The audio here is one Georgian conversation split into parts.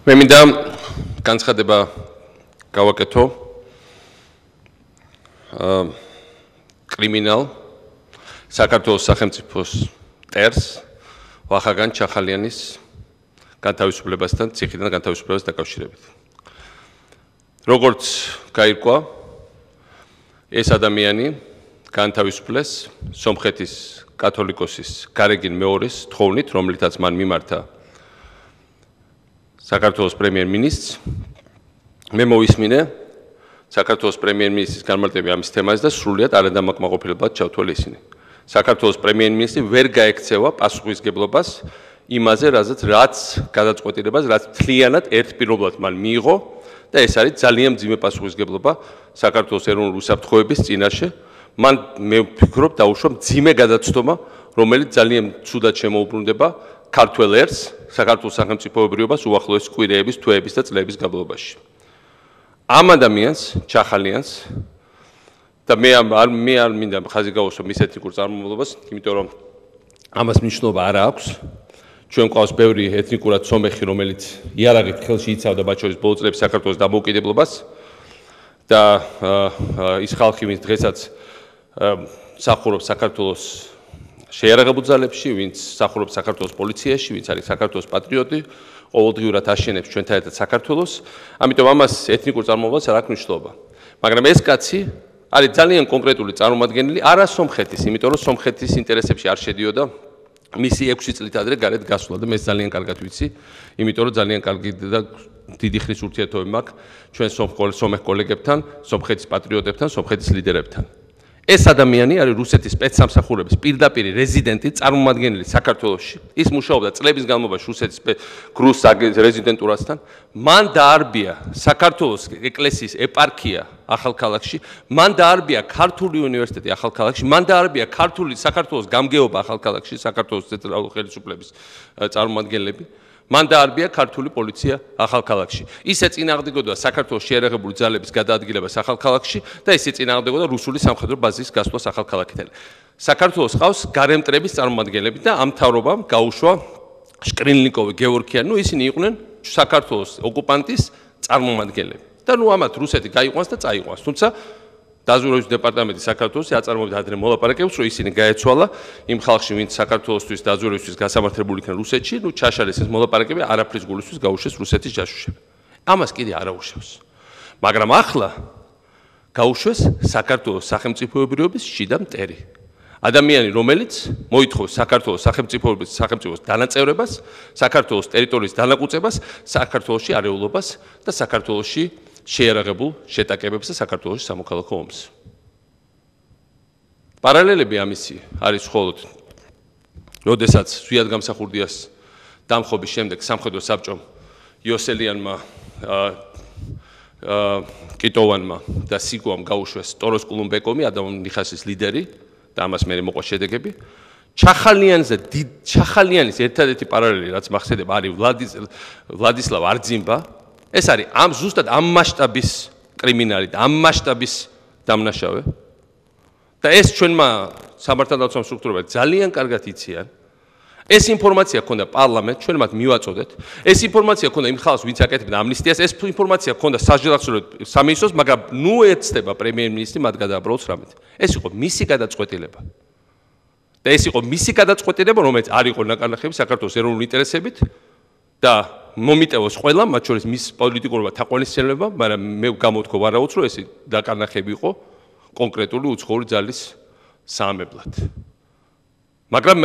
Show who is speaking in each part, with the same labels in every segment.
Speaker 1: მე მინდა განცხადება გავაკეთო კრიმინალ საქართველოს სახელმწიფოს ტერს ვახაგან ჩახალიანის განთავისუფლებასთან, ციხიდან განთავისუფლებასთან დაკავშირებით. როგორც გაირკვა, ეს ადამიანი განთავისუფლეს სომხეთის კათოლიკოსის გარეგინ მეორის თხოვნით, რომლითაც მან მიმართა საქართველოს პრემიერ-მინისტრს. მე მოვისმინე საქართველოს პრემიერ-მინისტრის განმარტები ამის თემაზე და სრულიად არადამაკმაყოფილებლად ჩავთვალე ისინი. საქართველოს პრემიერ-მინისტრი ვერ გაექცევა პასუხისგებლობას იმაზე, რაც გადაწყვეტილებას, რაც მთლიანად ერთპირობლად მან მიიღო და ეს არის ძალიან მძიმე პასუხისგებლობა საქართველოს ეროვნული უსაფრთხოების წინაშე. მან მე ვფიქრობ დაუშვა მძიმე გადაცდომა, რომელიც ძალიან ცუდად შემოუბრუნდება ქართველ ერს, საქართველოს სახელმწიფოებრიობას უახლოესი კვირეების, თვეების და წლების განმავლობაში. ამ ადამიანს, ჩახალიანს და მე არ მინდა ხაზი გავუსვა მის ეთნიკურ წარმომავლობას, იმიტომ რომ ამას მნიშვნელობა არ აქვს. ჩვენ გვყავს ბევრი ეთნიკურად სომეხი, რომელიც იარაღით ხელში იცავდა მათ შორის ბოლო წლებში საქართველოს დამოუკიდებლობას და ის ხალხი, ვინც დღესაც მსახურობს საქართველოს შეიარაღებულ ძალებში, ვინც მსახურობს საქართველოს პოლიციაში, ვინც არის საქართველოს პატრიოტი, ყოველდღიურად აშენებს ჩვენთან ერთად საქართველოს, ამიტომ ამას ეთნიკურ წარმომავლობას არ აქვს მნიშვნელობა. მაგრამ ეს კაცი არის ძალიან კონკრეტული წარმომადგენელი არა სომხეთის, იმიტომ რომ სომხეთის ინტერესებში არ შედიოდა მისი 6 წლით ადრე გარეთ გასვლა და მე ძალიან კარგად ვიცი, იმიტომ რომ ძალიან კარგი და დიდი ხნის ურთიერთობები მაქვს ჩვენ სომეხ კოლეგებთან, სომხეთის პატრიოტებთან, სომხეთის ლიდერებთან. ეს ადამიანი არის რუსეთის სპეცსამსახურების პირდაპირი რეზიდენტი, წარმომადგენელი საქართველოში. ის მუშაობდა წლების განმავლობაში რუსეთის გრუს რეზიდენტურასთან. მან დაარბია საქართველოს ეკლესიის ეპარქია ახალქალაქში, მან დაარბია ქართული უნივერსიტეტი ახალქალაქში, მან დაარბია ქართული საქართველოს გამგეობა ახალქალაქში, საქართველოს ცენტრალური ხელისუფლების წარმომადგენლები. მან დაარბია ქართული პოლიცია ახალქალაქში. ის ეწინააღმდეგებოდა საქართველოს შეიარაღებული ძალების გადაადგილებას ახალქალაქში და ის ეწინააღმდეგებოდა რუსული სამხედრო ბაზის გასვლას ახალქალაქიდან. საქართველოს ყავს გარემტრების წარმომადგენლები და ამ მთავრობამ გაუშვა შკრინლიკოვი, გეორგიანი, ისინი იყვნენ საქართველოს ოკუპანტის წარმომადგენლები. და ამათ რუსეთი გაიყვანს და წაიყვანს. თუმცა დაზვერვის დეპარტამენტი საქართველოს აწარმოებდა ადრე მოლაპარაკებებს, რომ ისინი გაეცვალა იმ ხალხში, ვინც საქართველოსთვის დაზვერვისთვის გასამართლებული იქნა რუსეთში, ჩაშალეს ეს მოლაპარაკებები, არაფრის გულისთვის გაუშვეს რუსეთის ჯაშუშები. ამას კიდე არ აუშვებს. მაგრამ ახლა გაუშვეს საქართველოს სახელმწიფოებრიობის შიდა მტერი. ადამიანი, რომელიც მოითხოვს საქართველოს სახელმწიფოს დანაწევრებას, საქართველოს ტერიტორიის დანაკვეთებას, საქართველოში არეულობას და საქართველოში შეიარაღებულ შეტაკებებს და საქართველოს სამოქალაქო ომს. პარალელები ამისი არის მხოლოდ, როდესაც ზვიად გამსახურდიას დამხობის შემდეგ სამხედრო საბჭომ იოსელიანმა, კიტოვანმა და სიგუამ გაუშვეს ტოროს კულუმბეკომი, ადამ ნიხასის ლიდერი და ამას მე მოყვა შედეგები. ჩახალიანის ერთადერთი პარალელი, რაც მახსენდება, არის ვლადისლავ არძიმბა. ეს არის ზუსტად ამ მასშტაბის კრიმინალი და ამ მასშტაბის დამნაშავე. და ეს ჩვენმა სამართალდაცვამ სტრუქტურებმა ძალიან კარგად იციან. ეს ინფორმაცია ქონდა პარლამენტს, ჩვენ მათ მივაწოდეთ. ეს ინფორმაცია ქონდა იმ ხალხს, ვინც აკეთებდა ამნისტიას, ეს ინფორმაცია ქონდა საჯელახსოვრებო სამინისტროს, მაგრამ ნუ ეცდება პრემიერ-მინისტრი მათ გადააბრალოს რამეთ. ეს იყო მისი გადაწყვეტილება. და ეს იყო მისი გადაწყვეტილება, რომელიც არ იყო ნაკარნახები საქართველოს ეროვნული ინტერესებით და მომიტევოს ყველა, მათ შორის მის პოლიტიკურმა თაყვანისმცემლებმა, მაგრამ მე გამოთქო ვარაუდს, რომ ეს დაკარნახები იყო კონკრეტული უცხოური ძალის საამებლად. მაგრამ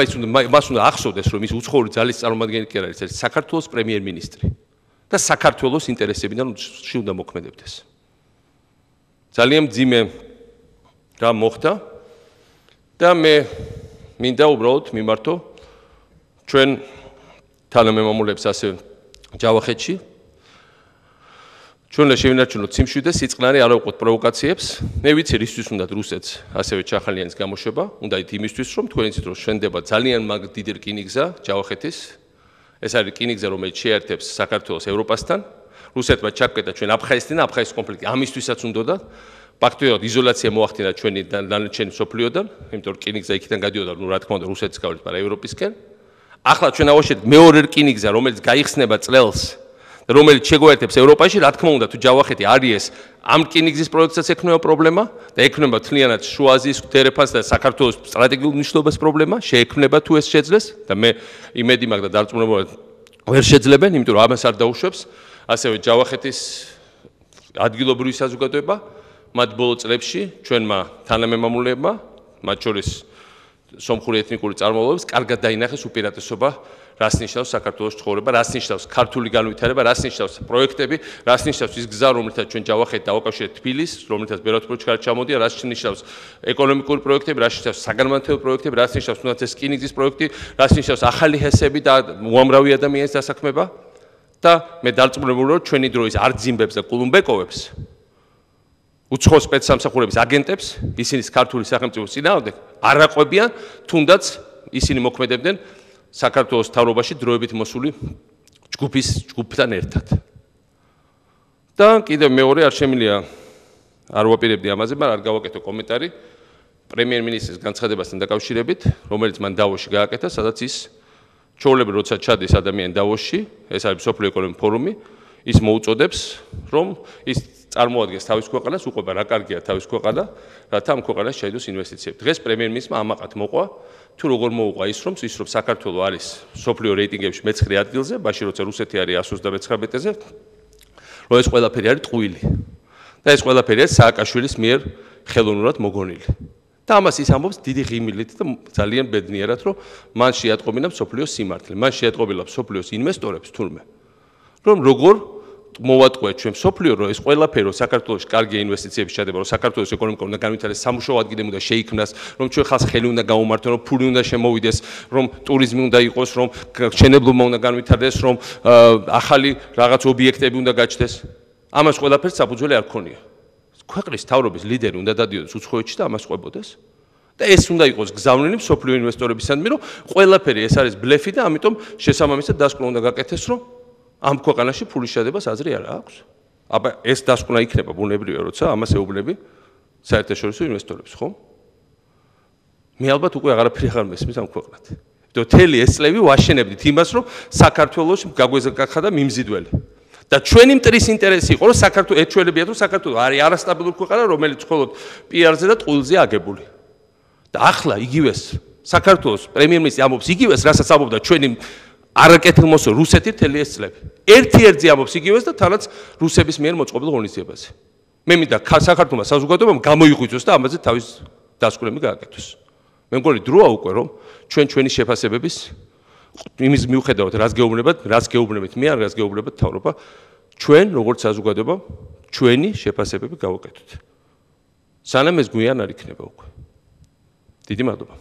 Speaker 1: მას უნდა ახსოვდეს, რომ ის უცხოური ძალის წარმომადგენელი კი არ არის, ეს საქართველოს პრემიერ-მინისტრი და საქართველოს ინტერესებიდან უნდა მოქმედებდეს. ძალიან მძიმე რა მოხდა და მე მინდა უბრალოდ მიმართო ჩვენ თანამემამულეებს ასე ჯავახეთში. ჩვენ შევინარჩუნოთ სიმშვიდე, სიწყნარი, არ ავყოთ პროვოკაციებს. მე ვიცი, რისთვის უნდა რუსეთს ასევე ჩახალიანის გამოშვება, უნდა იმისთვის, რომ თქვენი ძრო შენდება ძალიან დიდი რკინიგზა ჯავახეთის. ეს არის რკინიგზა, რომელიც შეერთებს საქართველოს ევროპასთან. რუსეთმა ჩაგვეკეთა ჩვენ აფხაზეთთან, აფხაზეთის კონფლიქტი. ამისთვისაც უნდოდა ფაქტობრივად იზოლაცია მოახდინა ჩვენი დანარჩენი სოფლიოდან, იმიტომ რომ რკინიგზა იქიდან გადიოდა, რა თქმა უნდა, რუსეთის გავლით, მაგრამ ევროპისკენ. ახლა ჩვენ ავაშენებთ მეორე რკინიგზა, რომელიც გაიხსნება წელს რომელიც შეგვერთებს ევროპაში, რა თქმა უნდა, თუ ჯავახეთი არის ეს, ამ რკინიგზის პროექტსაც ექნება პრობლემა და ექნება თლიანად შუა აზიის დერეფანს და საქართველოს სტრატეგიულ მნიშვნელობას პრობლემა, შეექმნება თუ ეს შეძლეს და მე იმედი მაქვს და დარწმუნებულად ვერ შეძლებენ, იმიტომ რომ ამას არ დაუშვებს, ასევე ჯავახეთის ადგილობრივი საზოგადოება, მათ ბოლო წლებში ჩვენმა თანამემამულეებმა, მათ შორის სომხური ეთნიკური წარმომავლობის, კარგად დაინახეს უპირატესობა, რას ნიშნავს საქართველოს ცხოვრება, რას ნიშნავს ქართული განვითარება, რას ნიშნავს პროექტები, რას ნიშნავს ის გზა, რომლითაც ჩვენ ჯავახეთი დავაკავშირეთ თბილისს, რომლითაც ბერათბურგ ჩქარით ჩამოდია, რას ნიშნავს ეკონომიკური პროექტები, რას ნიშნავს საგანმანათლებლო პროექტები, რას ნიშნავს თუნდაც ეს რკინიგზის პროექტი, რას ნიშნავს ახალი ჰესები და უამრავი ადამიანის დასაქმება და მე დარწმუნებული ვარ, ჩვენი დროის არძიმბებს და კულუმბეკოვებს უცხო სპეცსამსახურების აგენტებს, ისინი ქართული სახელმწიფოს წინააღმდეგ არ აყვებიან, თუნდაც ისინი მოქმედებდნენ საქართველოს მთავრობაში დროებით მოსული ჯგუფთან ერთად. და კიდევ მეორე არ შემიძლია არ ვაპირებდი ამაზე, მაგრამ არ გავაკეთო კომენტარი პრემიერ-მინისტრის განცხადებასთან დაკავშირებით, რომელიც მან დავოში გააკეთა, სადაც ის ჩვეულებრივ როცა ჩადის ადამიანი დავოში, ეს არის მსოფლიო ეკონომიკური ფორუმი, ის მოუწოდებს, რომ ის წარმოადგენს თავის ქვეყანას, უყვება რა კარგია თავის ქვეყანა, რათა ამ ქვეყანას შეიდოს ინვესტიციები. დღეს პრემიერ-მინისტრმა ამაყად მოყვა, თუ როგორ მოუყვა ის რომ საქართველოს არის სოფლიო რეიტინგებში მე-9 ადგილზე, მაშინ როცა რუსეთი არის 129-ზე, რომ ეს ყველაფერი არის ტყუილი. და ეს ყველაფერი არის სააკაშვილის მიერ ხელოვნურად მოგონილი. და ამას ის ამბობს დიდი ღიმილით და ძალიან ბედნიერად, რომ მან შეატყობინა სოფლიოს სიმართლე, მან შეატყობინა სოფლიოს ინვესტორებს თურმე, რომ როგორ მოვატყუეთ ჩვენ სოფლიო, რომ ეს ყველაფერი რომ საქართველოს კარგი ინვესტიციების ჩადება, რომ საქართველოს ეკონომიკა უნდა განვითარდეს, სამუშაო ადგილები უნდა შეიქმნას, რომ ჩვენ ხალხს ხელი უნდა გაუმართონ, რომ ფული უნდა შემოვიდეს, რომ ტურიზმი უნდა იყოს, რომ მშენებლობა უნდა განვითარდეს, რომ ახალი რაღაც ობიექტები უნდა გაჩნდეს. ამას ყველაფერს საფუძველი არ ქონია. ქვეყნის მთავრობის ლიდერი უნდა დადიოდეს უცხოეთში და ამას ყვებოდეს. და ეს უნდა იყოს გზავნილი სოფლიო ინვესტორებისადმი, რომ ყველაფერი ეს არის ბლეფი და ამიტომ შესაბამისად დასკვნა უნდა გაკეთდეს, რომ ამ ქვეყანაში ფულის შედებას აზრი არ აქვს. აბა ეს დასკვნა იქნება ბუნებრივია, როცა ამას ეუბნები საერთაშორისო ინვესტორებს, ხო? მე ალბათ უკვე აღარაფერი აღარ მესმის ამ ქვეყნად. იმიტომ თელი ეს წლები ვაშენებდით იმას, რომ საქართველოს გაგვეზრკახა და მიმზიდველი. და ჩვენი მტრის ინტერესი იყო, რომ საქართველოს ეჩველებიათ, რომ საქართველოს არის არასტაბილური ქვეყანა, რომელიც მხოლოდ პიარზე და ტყუილზე აგებული. და ახლა იგივეს საქართველოს პრემიერ-მინისტრი ამბობს იგივეს, რასაც ამბობდა ჩვენი არაკეთილმოსო რუსეთი მთელი ეს წლები. ერთ-ერთი ამბობს იგივეს და თანაც რუსების მიერ მოწყობილ ღონისძიებაზე. მე მინდა საქართველოს საზოგადოებამ გამოიღვიძოს და ამაზე თავის დასკვნები გააკეთოს. მე მგონი დროა უკვე რომ ჩვენი შეფასებების იმის მიუხედავად რას გეუბნებათ მე არ რას გეუბნებათ მთავრობა, ჩვენ როგორც საზოგადოება ჩვენი შეფასებები გავაკეთოთ. სანამ ეს გვიან არ იქნება უკვე. დიდი მადლობა.